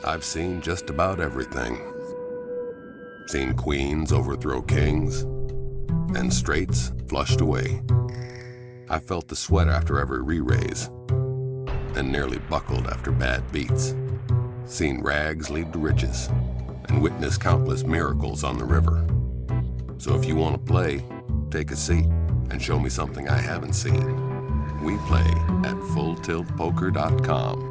I've seen just about everything. Seen queens overthrow kings, and straights flushed away. I felt the sweat after every re-raise, and nearly buckled after bad beats. Seen rags lead to riches, and witnessed countless miracles on the river. So if you want to play, take a seat and show me something I haven't seen. We play at FullTiltPoker.com.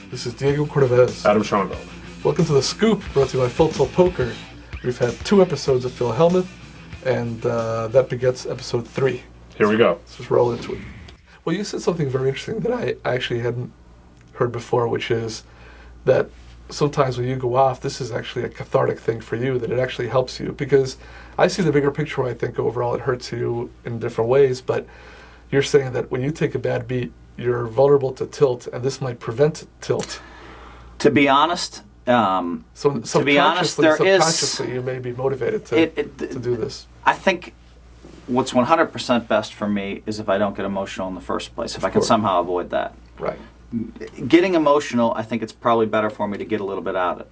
This is Diego Cordovez. Adam Schoenfeld. Welcome to The Scoop, brought to you by Full Tilt Poker. We've had 2 episodes of Phil Hellmuth, and that begets episode 3. Here we go. Let's just roll into it. Well, you said something very interesting that I actually hadn't heard before, which is that sometimes when you go off, this is actually a cathartic thing for you, that it actually helps you. Because I see the bigger picture where I think overall it hurts you in different ways, but you're saying that when you take a bad beat, you're vulnerable to tilt, and this might prevent tilt. To be honest, So to be honest, there is subconsciously you may be motivated to do this. I think what's 100% best for me is if I don't get emotional in the first place. If I can course. somehow avoid that. Right. Getting emotional, I think it's probably better for me to get a little bit out.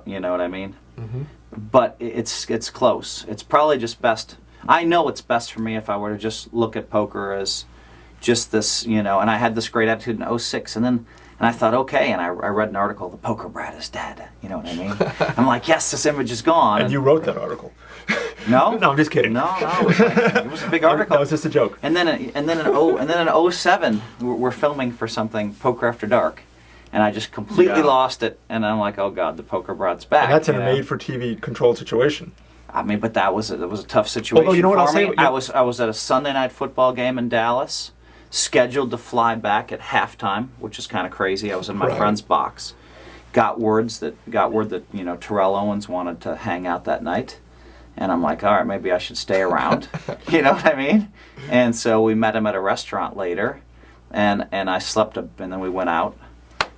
You know what I mean? Mm-hmm. But it's close. It's probably just best. I know it's best for me if I were to just look at poker as just this, you know, and I had this great attitude in 06, and I thought, okay, and I read an article, the poker brat is dead, you know what I mean? I'm like, yes, this image is gone. And you wrote that article. No? No, I'm just kidding. No, it was a big article. That was just a joke. And then in 07, we're filming for something, Poker After Dark, and I just completely lost it, and I'm like, oh God, the poker brat's back. And that's in a made-for-TV controlled situation. I mean, but that was a tough situation. Although, you know what, for I'll say, me. I was at a Sunday night football game in Dallas, scheduled to fly back at halftime, which is kind of crazy. I was in my friend's box. Got word that you know, Terrell Owens wanted to hang out that night, and I'm like, all right, maybe I should stay around. You know what I mean? And so we met him at a restaurant later, and I slept and then we went out,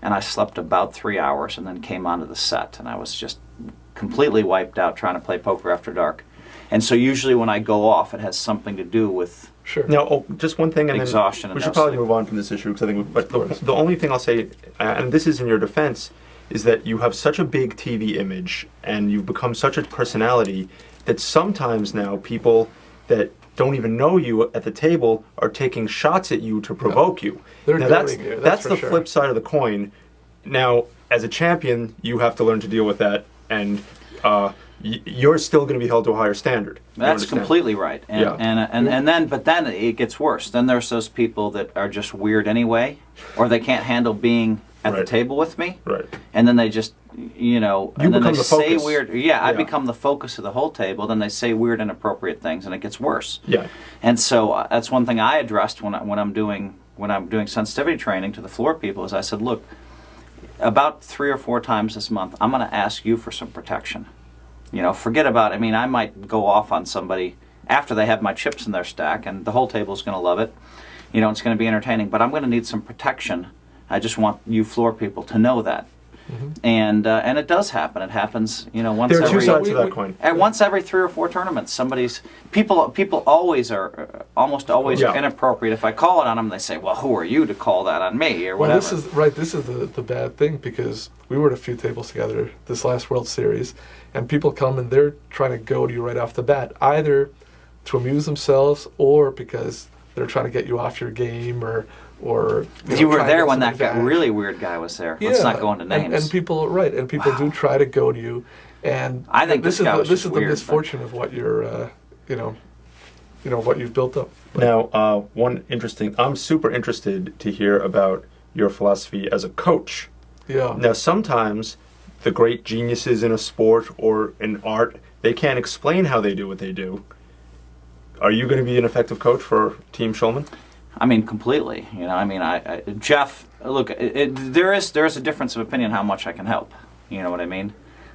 and I slept about 3 hours, and then came onto the set, and I was just completely wiped out trying to play Poker After Dark. And so usually when I go off, it has something to do with Now, just one thing, and exhaustion. then we should probably move on from this issue, because I think. But the only thing I'll say, and this is in your defense, is that you have such a big TV image, and you've become such a personality that sometimes now people that don't even know you at the table are taking shots at you to provoke you. They're now doubting you. That's the sure. flip side of the coin. Now, as a champion, you have to learn to deal with that, and you're still going to be held to a higher standard. That's completely right. And then it gets worse. Then there's those people that are just weird anyway, or they can't handle being at the table with me. Right. And then they just, you know, and then they say focus. weird. Yeah, I become the focus of the whole table. Then they say weird, inappropriate things, and it gets worse. Yeah. And so that's one thing I addressed when I'm doing sensitivity training to the floor people. Is I said, look, about 3 or 4 times this month, I'm going to ask you for some protection. You know, forget about it. I mean, I might go off on somebody after they have my chips in their stack, and the whole table's going to love it. You know, it's going to be entertaining, but I'm going to need some protection. I just want you floor people to know that. Mm-hmm. And it does happen. It happens, you know, once there are every... two sides to that coin. And once every 3 or 4 tournaments, people always are, almost always are inappropriate. If I call it on them, they say, well, who are you to call that on me, or whatever. Well, this is the bad thing, because we were at a few tables together this last World Series, and people come and they're trying to goad you right off the bat, either to amuse themselves or because they're trying to get you off your game, or you were there when that really weird guy was there. Yeah, let's not go into names. And people do try to goad you, and I think this is the misfortune of what you're what you've built up. Now, I'm super interested to hear about your philosophy as a coach. Yeah. Now, sometimes the great geniuses in a sport or in art, they can't explain how they do what they do. Are you going to be an effective coach for Team Shulman? I mean, completely. You know, I mean, Jeff look, there is a difference of opinion how much I can help. You know what I mean?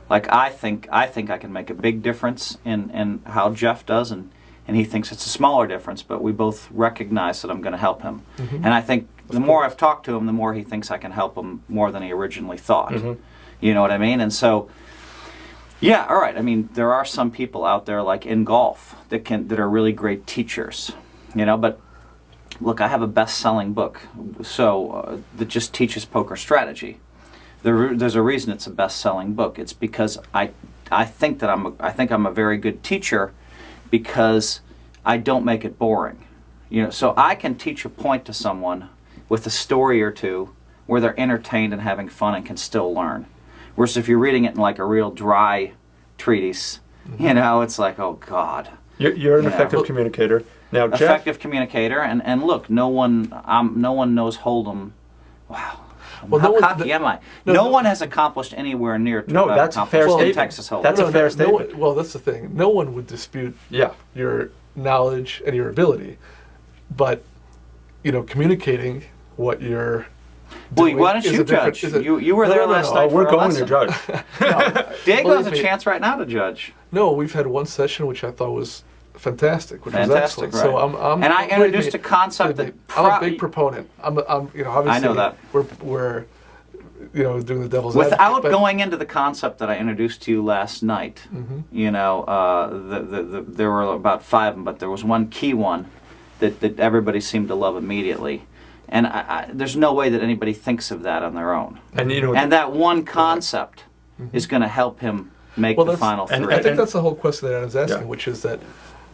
Like I think I can make a big difference in how Jeff does, and he thinks it's a smaller difference, but we both recognize that I'm going to help him. And I think the more I've talked to him, the more he thinks I can help him more than he originally thought. You know what I mean? And so, yeah, all right. I mean, there are some people out there, like in golf, that are really great teachers. You know, but look, I have a best-selling book, so that just teaches poker strategy. There's a reason it's a best-selling book. It's because I think I'm a very good teacher, because I don't make it boring. You know, so I can teach a point to someone with a story or two where they're entertained and having fun and can still learn. Whereas if you're reading it in like a real dry treatise, you know, it's like, oh God. You're an effective communicator. Now, Jeff, effective communicator, and look, no one knows Hold'em. Wow. Well, how cocky am I? No one has accomplished anywhere near to what I've that's a fair accomplished in statement. Texas Hold'em. That's a fair statement. Well, that's the thing. No one would dispute your knowledge and your ability, but you know, communicating what you're doing. Well, why don't you judge? You were there last night. We're for going lesson. to judge. Diego has a chance right now to judge. No, we've had one session which I thought was fantastic, which was Fantastic, excellent. right. So I'm And I introduced a concept that I'm a big proponent. I'm you know, obviously I know that. we're you know, doing the devil's without advocate, but going into the concept that I introduced to you last night. You know, there were about 5 of them, but there was one key one that everybody seemed to love immediately. And there's no way that anybody thinks of that on their own. And you know, And that one concept is going to help him make the final 3. I think that's the whole question that I was asking, which is that,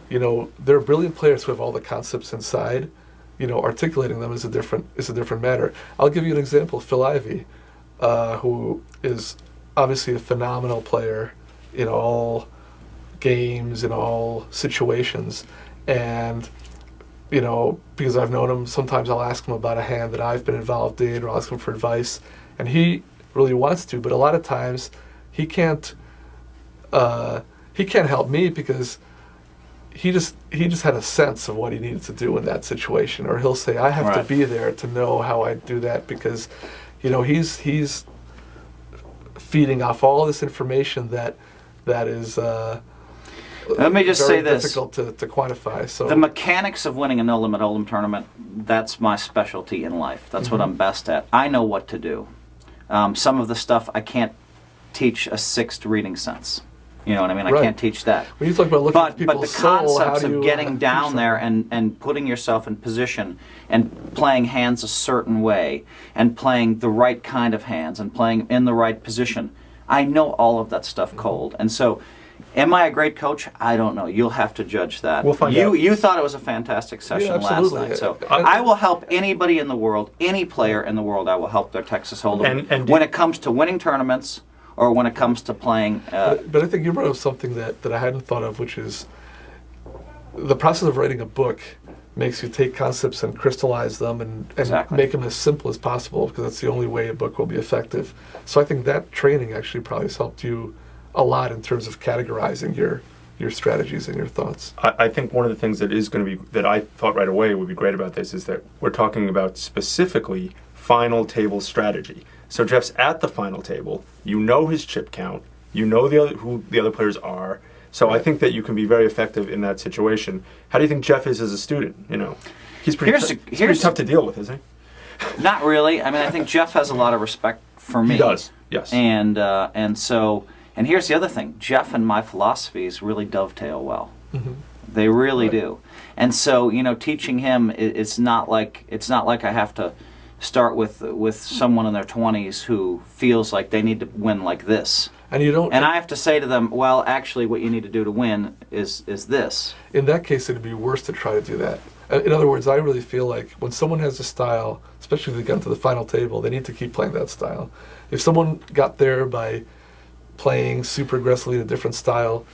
you know, there are brilliant players who have all the concepts inside. You know, articulating them is a different matter. I'll give you an example. Phil Ivey, who is obviously a phenomenal player in all games, in all situations, and you know, because I've known him, sometimes I'll ask him about a hand that I've been involved in, or I'll ask him for advice, and he really wants to, but a lot of times he can't help me because he just had a sense of what he needed to do in that situation, or he'll say, I have to be there to know how I do that, because you know, he's feeding off all this information that is let me just say this. difficult to quantify. So the mechanics of winning a no-limit Hold'em tournament, that's my specialty in life. That's what I'm best at. I know what to do. Some of the stuff I can't teach a 6th reading sense. You know what I mean? I can't teach that. When you talk about looking at But the people's soul, concepts how do you, of getting down there and putting yourself in position and playing hands a certain way and playing the right kind of hands and playing in the right position, I know all of that stuff cold. And so, am I a great coach? I don't know. You'll have to judge that. We'll find out. You thought it was a fantastic session last night. So I will help anybody in the world, any player in the world, I will help their Texas Hold'em. And when it comes to winning tournaments or when it comes to playing... but I think you brought up something that I hadn't thought of, which is the process of writing a book makes you take concepts and crystallize them and make them as simple as possible, because that's the only way a book will be effective. So I think that training actually probably has helped you a lot in terms of categorizing your strategies and your thoughts. I think one of the things that is going to be, that I thought right away would be great about this, is that we're talking about specifically final table strategy. So Jeff's at the final table, you know his chip count, you know who the other players are, so I think that you can be very effective in that situation. How do you think Jeff is as a student? You know, he's pretty tough to deal with, isn't he? Not really. I mean, I think Jeff has a lot of respect for me. He does, yes. And so... And here's the other thing. Jeff and my philosophies really dovetail well. They really do. And so, you know, teaching him, it's not like I have to start with someone in their 20s who feels like they need to win like this. And you don't. And I have to say to them, well, actually, what you need to do to win is this. In that case, it'd be worse to try to do that. In other words, I really feel like when someone has a style, especially if they get to the final table, they need to keep playing that style. If someone got there by playing super aggressively in a different style,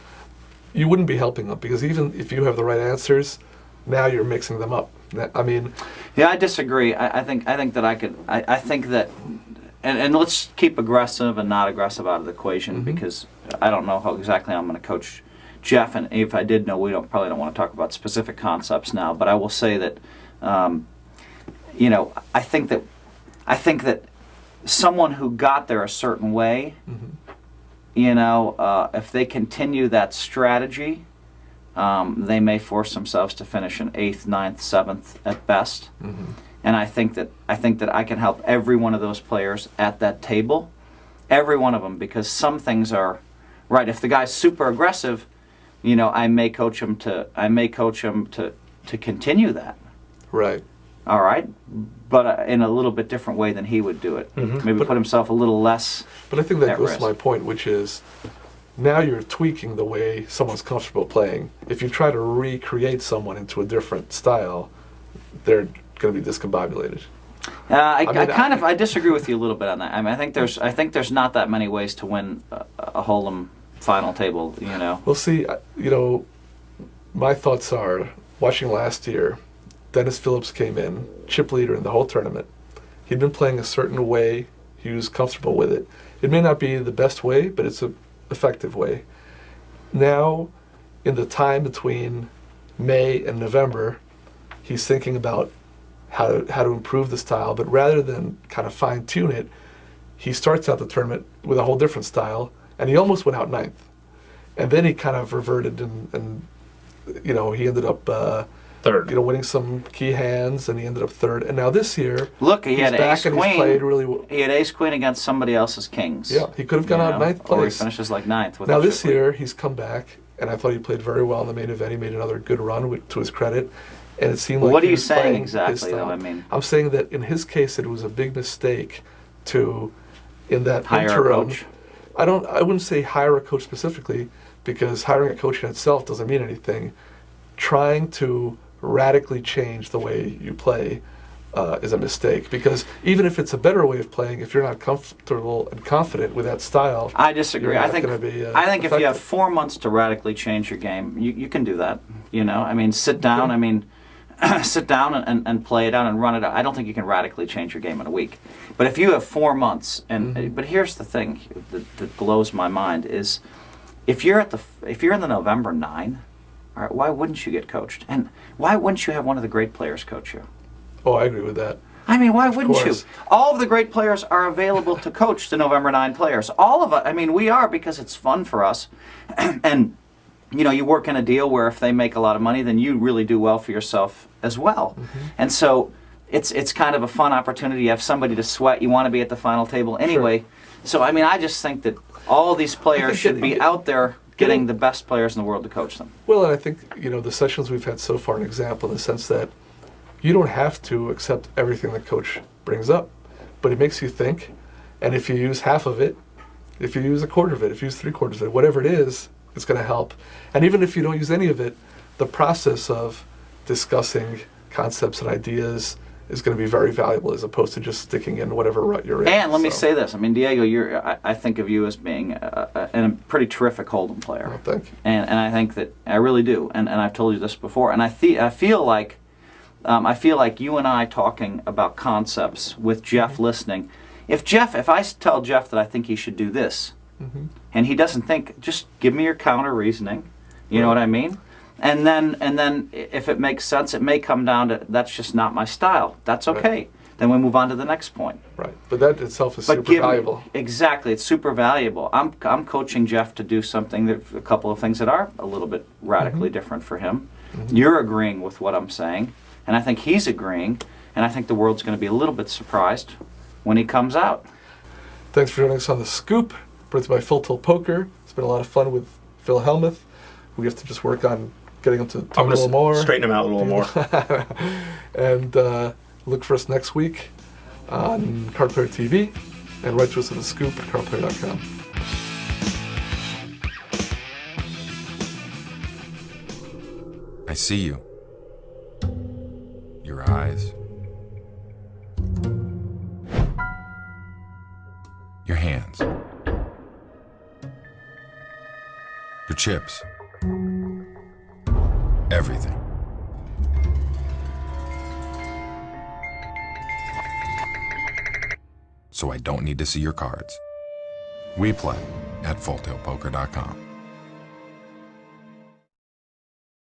you wouldn't be helping them, because even if you have the right answers, now you're mixing them up. I mean, yeah, I disagree. I think that I could. I think that, and let's keep aggressive and not aggressive out of the equation, because I don't know how exactly I'm going to coach Jeff, and if I did know, probably don't want to talk about specific concepts now. But I will say that, you know, I think that I think that someone who got there a certain way, if they continue that strategy, they may force themselves to finish in 8th, 9th, 7th at best. And I think that I can help every one of those players at that table, every one of them, because some things are right. If the guy's super aggressive, I may coach him to continue that. Right. All right, but in a little bit different way than he would do it. Maybe put himself a little less. But I think that at goes risk. to my point, which is now you're tweaking the way someone's comfortable playing. If you try to recreate someone into a different style, they're going to be discombobulated. I disagree with you a little bit on that. I mean, I think there's not that many ways to win a Hold'em final table. Well, see, my thoughts are, watching last year, Dennis Phillips came in, chip leader in the whole tournament. He'd been playing a certain way. He was comfortable with it. It may not be the best way, but it's an effective way. Now, in the time between May and November, he's thinking about how to improve the style, but rather than kind of fine-tune it, he starts out the tournament with a whole different style, and he almost went out 9th. And then he kind of reverted, and he ended up third. Winning some key hands, and he ended up 3rd. And now this year, look, he had back and he's played really well. He had ace-queen against somebody else's kings. Yeah, he could have gone out 9th place. Or he finishes like 9th. Now this year, he's come back, and I thought he played very well in the main event. He made another good run, to his credit. And it seemed like what are he you was saying playing exactly, his though? style. I'm saying that in his case, it was a big mistake to, in that hire interim, a coach. I wouldn't say hire a coach specifically, because hiring a coach in itself doesn't mean anything. Trying to radically change the way you play is a mistake, because even if it's a better way of playing, if you're not comfortable and confident with that style, I disagree. I think effective. If you have 4 months to radically change your game, you can do that. Sit down. Sit down and play it out and run it out. I don't think you can radically change your game in a week. But if you have 4 months, but here's the thing that blows my mind is, if you're in the November 9. All right, why wouldn't you get coached? And why wouldn't you have one of the great players coach you? Oh, I agree with that. I mean, why wouldn't you? All of the great players are available to coach the November 9 players. All of us. We are, because it's fun for us. And, you work in a deal where if they make a lot of money, then you really do well for yourself as well. And so it's kind of a fun opportunity. You have somebody to sweat. You want to be at the final table anyway. Sure. So, I just think that all these players should be out there getting the best players in the world to coach them. Well, and I think, the sessions we've had so far, an example in the sense that you don't have to accept everything the coach brings up, but it makes you think. And if you use half of it, if you use a quarter of it, if you use 3/4 of it, whatever it is, it's going to help. And even if you don't use any of it, the process of discussing concepts and ideas is going to be very valuable, as opposed to just sticking in whatever rut you're in. And let me say this. Diego, I think of you as being a pretty terrific Hold'em player. Oh, thank you. And I think that I really do. And I've told you this before. And I feel like you and I talking about concepts with Jeff listening. If I tell Jeff that I think he should do this, and he doesn't think, just give me your counter reasoning. You know what I mean? And then if it makes sense, it may come down to, that's just not my style. That's okay. Right. Then we move on to the next point. Right. But that itself is super valuable. Exactly. It's super valuable. I'm coaching Jeff to do something, a couple of things that are a little bit radically different for him. You're agreeing with what I'm saying, and I think he's agreeing, and I think the world's going to be a little bit surprised when he comes out. Thanks for joining us on The Scoop, brought to you by Phil Poker. It's been a lot of fun with Phil Hellmuth. We have to just work on getting him to talk a little more. Straighten him out a little more. And look for us next week on Card Player TV, and write to us at The Scoop at cardplayer.com. I see you. Your eyes. Your hands. Your chips. Everything. So I don't need to see your cards. We play at fulltailpoker.com.